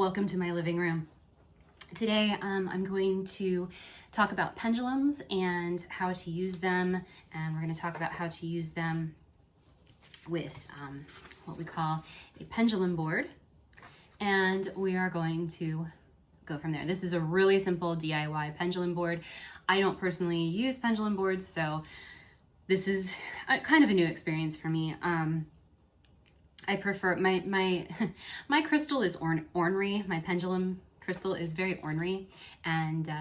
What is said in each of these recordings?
Welcome to my living room. Today I'm going to talk about pendulums and how to use them, and we're going to talk about how to use them with what we call a pendulum board, and we are going to go from there. This is a really simple DIY pendulum board. I don't personally use pendulum boards, so this is kind of a new experience for me. I prefer my crystal is ornery. My pendulum crystal is very ornery, and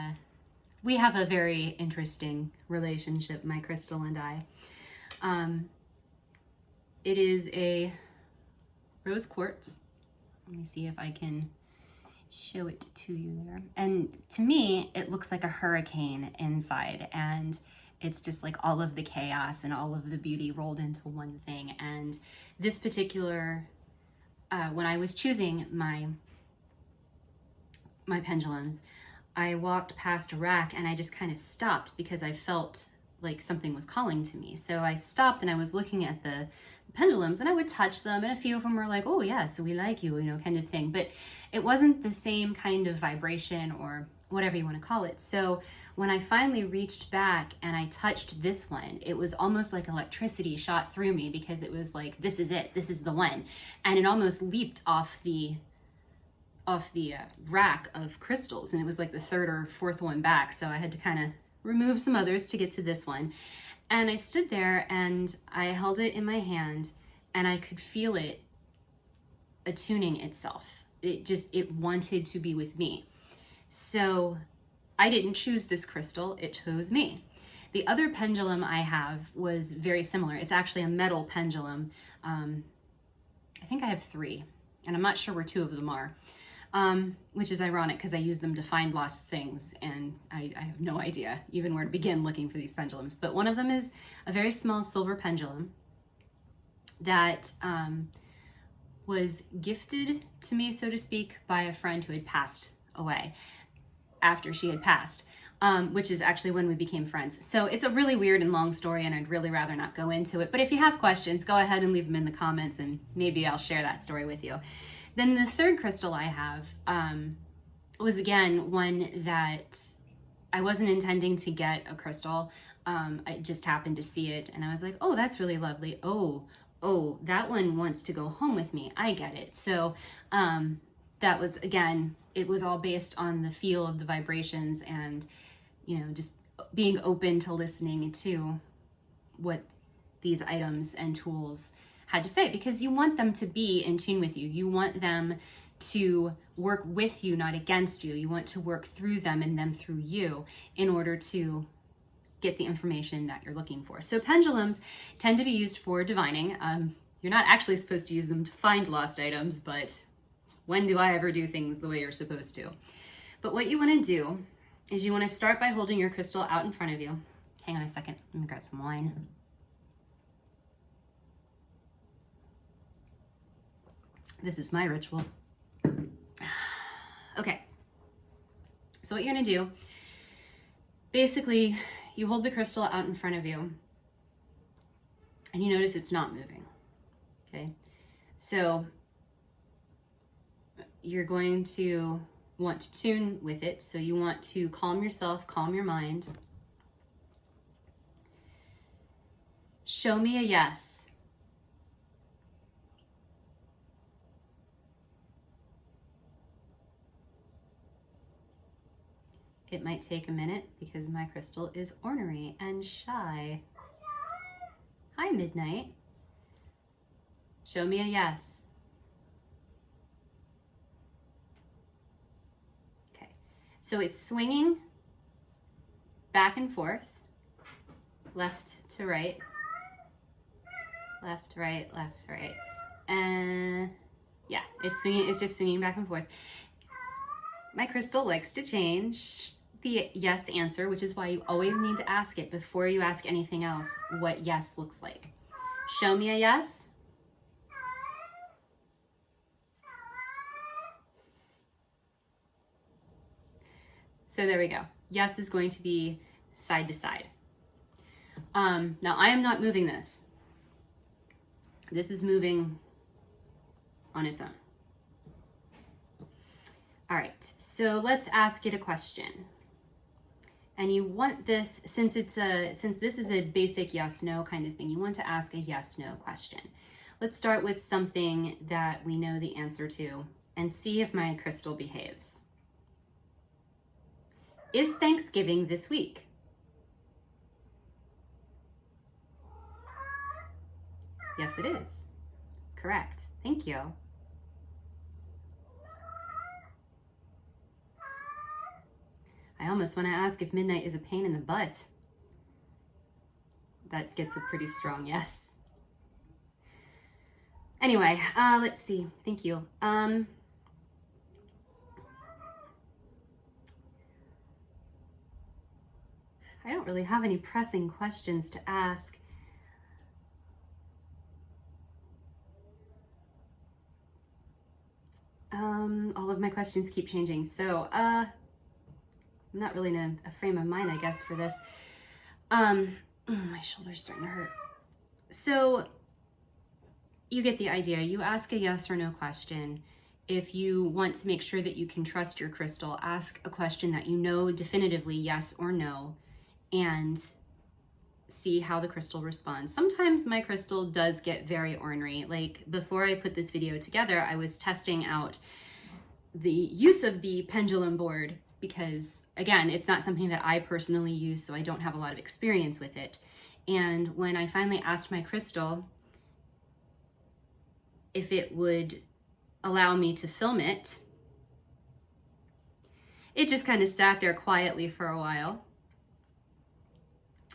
we have a very interesting relationship, my crystal and I. It is a rose quartz. Let me see if I can show it to you there. And to me, it looks like a hurricane inside, and it's just like all of the chaos and all of the beauty rolled into one thing. And this particular, when I was choosing my pendulums, I walked past a rack and I just kind of stopped because I felt like something was calling to me. So I stopped and I was looking at the pendulums and I would touch them, and a few of them were like, oh yeah, so we like you, kind of thing. But it wasn't the same kind of vibration or whatever you want to call it. So when I finally reached back and I touched this one, it was almost like electricity shot through me, because it was like, this is it, this is the one. And it almost leaped off the rack of crystals, and it was like the third or fourth one back. So I had to kind of remove some others to get to this one. And I stood there and I held it in my hand and I could feel it attuning itself. It wanted to be with me. So I didn't choose this crystal, it chose me. The other pendulum I have was very similar. It's actually a metal pendulum. I think I have 3, and I'm not sure where 2 of them are, which is ironic because I use them to find lost things, and I have no idea even where to begin looking for these pendulums. But one of them is a very small silver pendulum that was gifted to me, so to speak, by a friend who had passed away after she had passed, which is actually when we became friends. So it's a really weird and long story, and I'd really rather not go into it. But if you have questions, go ahead and leave them in the comments, and maybe I'll share that story with you. Then the third crystal I have was, again, one that I wasn't intending to get a crystal. I just happened to see it, and I was like, oh, that's really lovely. Oh, that one wants to go home with me. I get it. So that was, again, it was all based on the feel of the vibrations and, just being open to listening to what these items and tools had to say, because you want them to be in tune with you. You want them to work with you, not against you. You want to work through them and them through you in order to get the information that you're looking for. So pendulums tend to be used for divining. You're not actually supposed to use them to find lost items, but when do I ever do things the way you're supposed to? But what you want to do is you want to start by holding your crystal out in front of you. Hang on a second, let me grab some wine. This is my ritual. Okay, so what you're gonna do, basically, you hold the crystal out in front of you and you notice it's not moving, okay? So you're going to want to tune with it. So you want to calm yourself, calm your mind. Show me a yes. It might take a minute because my crystal is ornery and shy. Hi, Midnight. Show me a yes. Okay, so it's swinging back and forth, left to right, left, right, left, right. And yeah, it's swinging, it's just swinging back and forth. My crystal likes to change the yes answer, which is why you always need to ask it before you ask anything else what yes looks like. Show me a yes. So there we go. Yes is going to be side to side. Now I am not moving this. This is moving on its own. All right, so let's ask it a question. And you want this, since this is a basic yes/no kind of thing, you want to ask a yes/no question. Let's start with something that we know the answer to and see if my crystal behaves. Is Thanksgiving this week? Yes, it is. Correct. Thank you. I almost want to ask if midnight is a pain in the butt. That gets a pretty strong yes. Anyway, let's see. Thank you. I don't really have any pressing questions to ask. All of my questions keep changing, so I'm not really in a frame of mind, I guess, for this. My shoulder's starting to hurt. So you get the idea. You ask a yes or no question. If you want to make sure that you can trust your crystal, ask a question that you know definitively yes or no, and see how the crystal responds. Sometimes my crystal does get very ornery. Like before I put this video together, I was testing out the use of the pendulum board because, again, it's not something that I personally use, so I don't have a lot of experience with it. And when I finally asked my crystal if it would allow me to film it, it just kind of sat there quietly for a while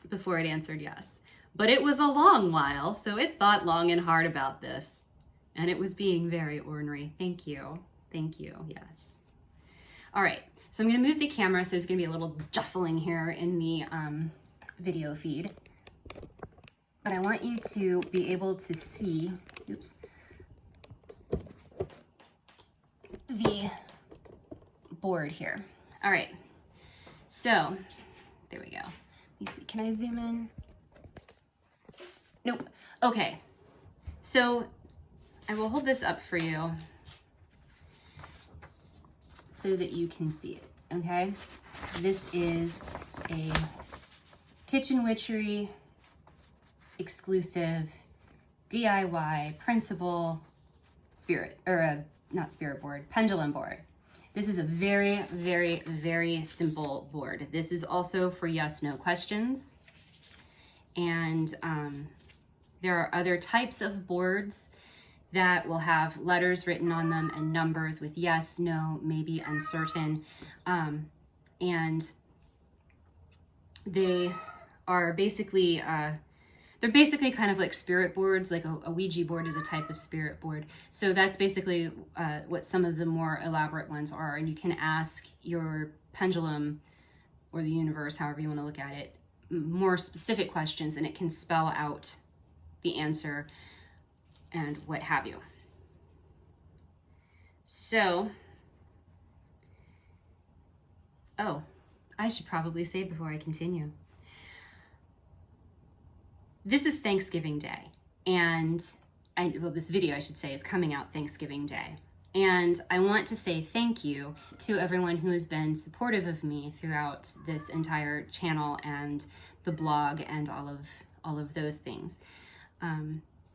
before it answered yes. But it was a long while, so it thought long and hard about this. And it was being very ornery. Thank you. Thank you. Yes. All right. So I'm going to move the camera, so there's going to be a little jostling here in the video feed. But I want you to be able to see, oops, the board here. All right. So there we go. Let me see. Can I zoom in? Nope. Okay. So I will hold this up for you so that you can see it, okay? This is a Kitchen Witchery exclusive DIY printable spirit, or not spirit board, pendulum board. This is a very, very, very simple board. This is also for yes/no questions. And there are other types of boards that will have letters written on them and numbers with yes, no, maybe, uncertain. And they are basically, they're basically kind of like spirit boards, like a Ouija board is a type of spirit board. So that's basically what some of the more elaborate ones are. And you can ask your pendulum or the universe, however you want to look at it, more specific questions, and it can spell out the answer and what have you. So, oh, I should probably say before I continue. This is Thanksgiving Day, and this video, I should say, is coming out Thanksgiving Day. And I want to say thank you to everyone who has been supportive of me throughout this entire channel and the blog and all of those things.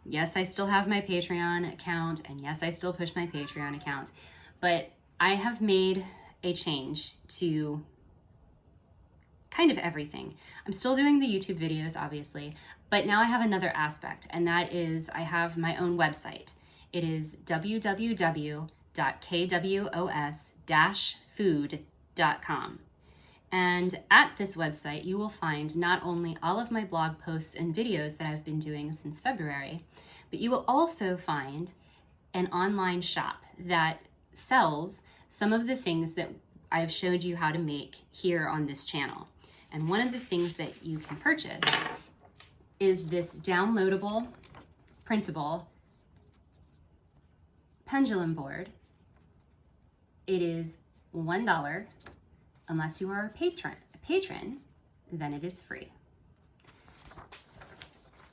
Yes, I still have my Patreon account, and yes, I still push my Patreon account, but I have made a change to kind of everything. I'm still doing the YouTube videos, obviously, but now I have another aspect, and that is I have my own website. It is www.kwos-food.com. And at this website, you will find not only all of my blog posts and videos that I've been doing since February, but you will also find an online shop that sells some of the things that I've showed you how to make here on this channel. And one of the things that you can purchase is this downloadable, printable pendulum board. It is $1. Unless you are a patron, then it is free.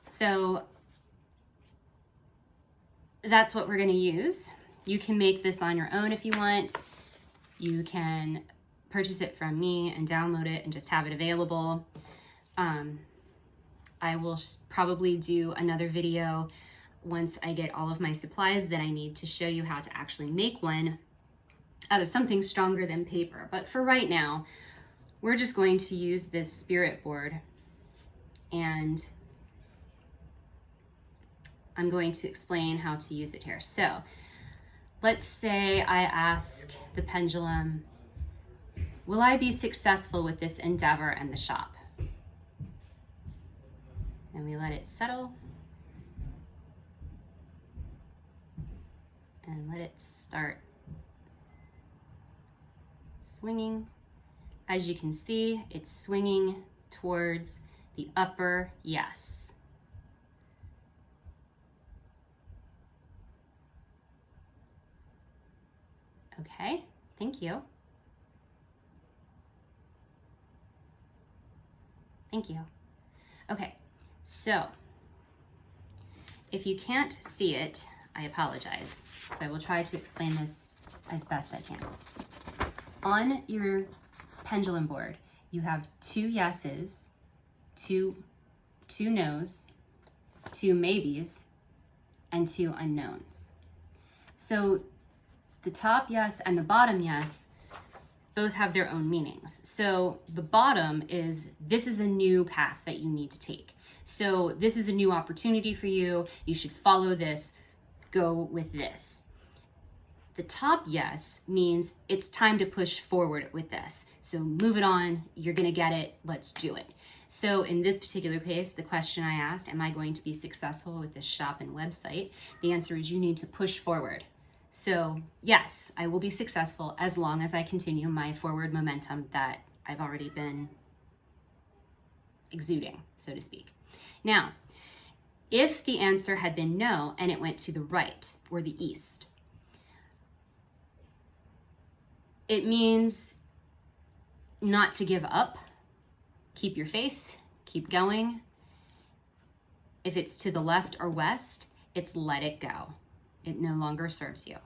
So that's what we're going to use. You can make this on your own if you want. You can purchase it from me and download it and just have it available. I will probably do another video once I get all of my supplies that I need to show you how to actually make one out of something stronger than paper. But for right now, we're just going to use this spirit board, and I'm going to explain how to use it here. So let's say I ask the pendulum, will I be successful with this endeavor and the shop? And we let it settle and let it start swinging. As you can see, it's swinging towards the upper yes. Okay, thank you. Thank you. Okay, so if you can't see it, I apologize. So I will try to explain this as best I can. On your pendulum board, you have 2 yeses, two no's, 2 maybes, and 2 unknowns. So the top yes and the bottom yes both have their own meanings. So the bottom is, this is a new path that you need to take. So this is a new opportunity for you. You should follow this, go with this. The top yes means it's time to push forward with this. So move it on, you're gonna get it, let's do it. So in this particular case, the question I asked, am I going to be successful with this shop and website? The answer is you need to push forward. So yes, I will be successful as long as I continue my forward momentum that I've already been exuding, so to speak. Now, if the answer had been no and it went to the right or the east, it means not to give up. Keep your faith, keep going. If it's to the left or west, it's let it go. It no longer serves you.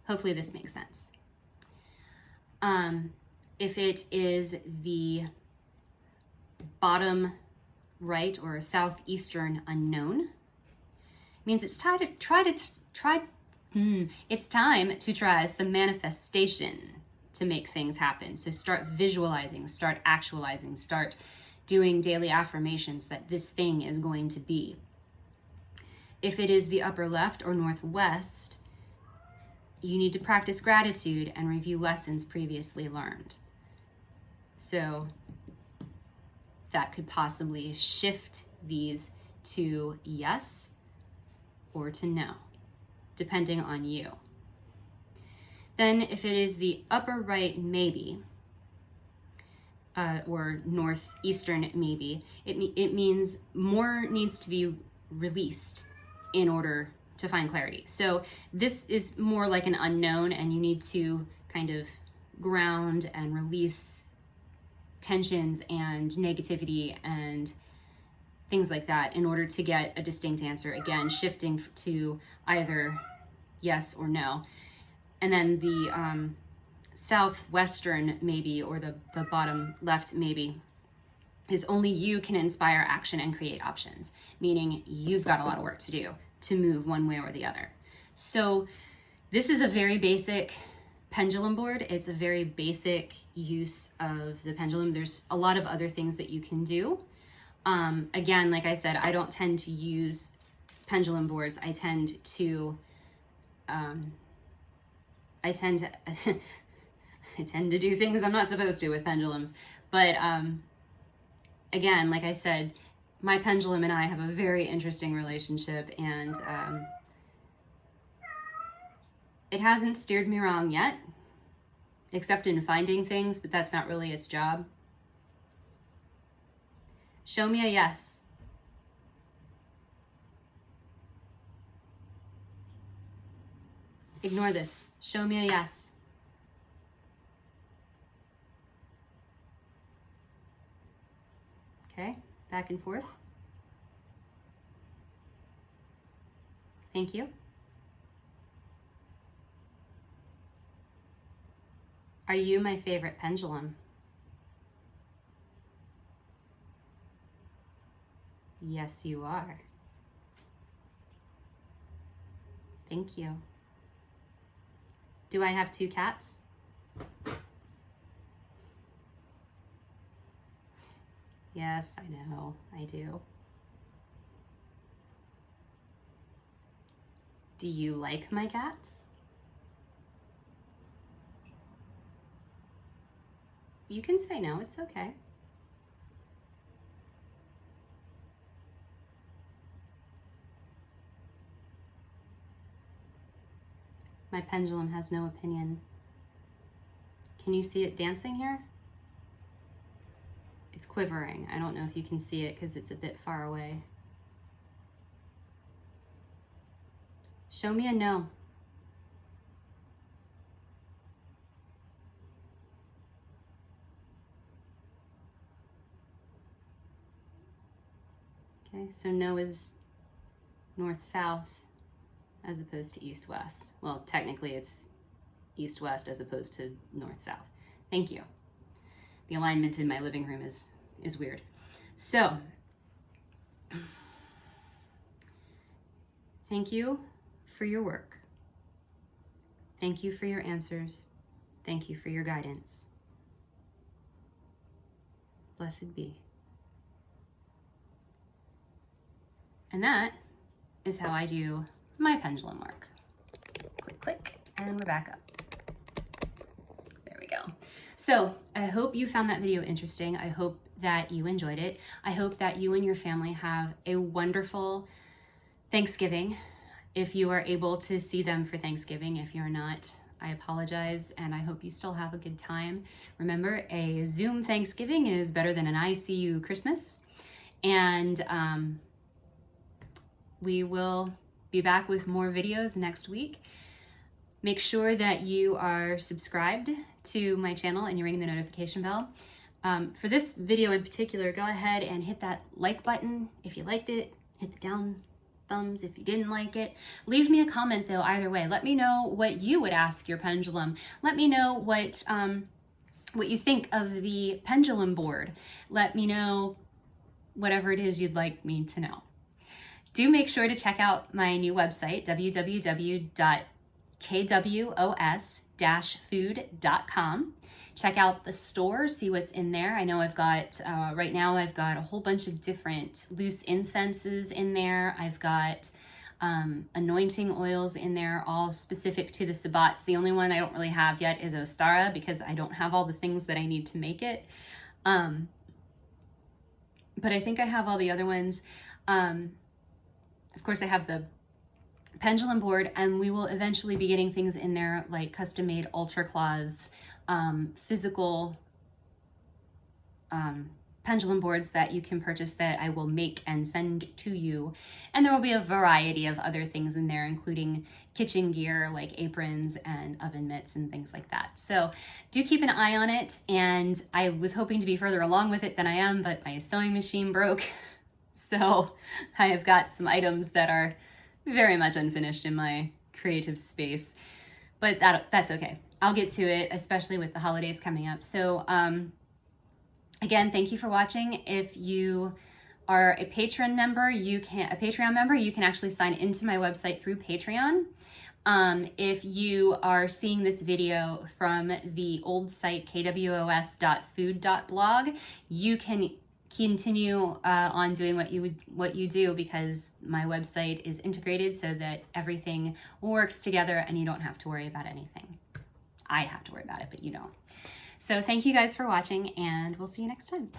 Hopefully this makes sense. If it is the bottom right or southeastern unknown, it means it's time to try some manifestation to make things happen. So start visualizing, start actualizing, start doing daily affirmations that this thing is going to be. If it is the upper left or northwest, you need to practice gratitude and review lessons previously learned. So that could possibly shift these to yes or to no, depending on you. Then if it is the upper right maybe, or northeastern maybe, it means more needs to be released in order to find clarity. So this is more like an unknown, and you need to kind of ground and release tensions and negativity and things like that in order to get a distinct answer. Again, shifting to either yes or no. And then the southwestern maybe, or the bottom left maybe, is only you can inspire action and create options, meaning you've got a lot of work to do to move one way or the other. So this is a very basic pendulum board. It's a very basic use of the pendulum. There's a lot of other things that you can do. Again, like I said, I don't tend to use pendulum boards. I tend to I tend to do things I'm not supposed to with pendulums. But again, like I said, my pendulum and I have a very interesting relationship, and it hasn't steered me wrong yet, except in finding things, but that's not really its job. Show me a yes. Ignore this. Show me a yes. Okay, back and forth. Thank you. Are you my favorite pendulum? Yes, you are. Thank you. Do I have 2 cats? Yes, I know, I do. Do you like my cats? You can say no, it's okay. My pendulum has no opinion. Can you see it dancing here? It's quivering. I don't know if you can see it because it's a bit far away. Show me a no. Okay, so no is north-south as opposed to east-west. Well, technically it's east-west as opposed to north-south. Thank you. The alignment in my living room is weird. So, thank you for your work. Thank you for your answers. Thank you for your guidance. Blessed be. And that is how I do my pendulum work. Click, click, and we're back up. There we go. So I hope you found that video interesting. I hope that you enjoyed it. I hope that you and your family have a wonderful Thanksgiving. If you are able to see them for Thanksgiving, if you're not, I apologize, and I hope you still have a good time. Remember, a Zoom Thanksgiving is better than an ICU Christmas. And we will be back with more videos next week. Make sure that you are subscribed to my channel and you're ringing the notification bell. For this video in particular, go ahead and hit that like button if you liked it. Hit the down thumbs if you didn't like it. Leave me a comment though, either way. Let me know what you would ask your pendulum. Let me know what you think of the pendulum board. Let me know whatever it is you'd like me to know. Do make sure to check out my new website, www.kwos-food.com. Check out the store, see what's in there. I know I've got, right now I've got a whole bunch of different loose incenses in there. I've got anointing oils in there, all specific to the sabbats. The only one I don't really have yet is Ostara because I don't have all the things that I need to make it. But I think I have all the other ones. Of course, I have the pendulum board, and we will eventually be getting things in there like custom-made altar cloths, physical pendulum boards that you can purchase that I will make and send to you. And there will be a variety of other things in there, including kitchen gear like aprons and oven mitts and things like that. So do keep an eye on it. And I was hoping to be further along with it than I am, but my sewing machine broke. So I have got some items that are very much unfinished in my creative space, but that's okay. I'll get to it, especially with the holidays coming up. So again, thank you for watching. If you are a Patreon member, you can actually sign into my website through Patreon. If you are seeing this video from the old site kwos.food.blog, you can continue on doing what you do, because my website is integrated so that everything works together and you don't have to worry about anything. I have to worry about it, but you don't. So thank you guys for watching, and we'll see you next time.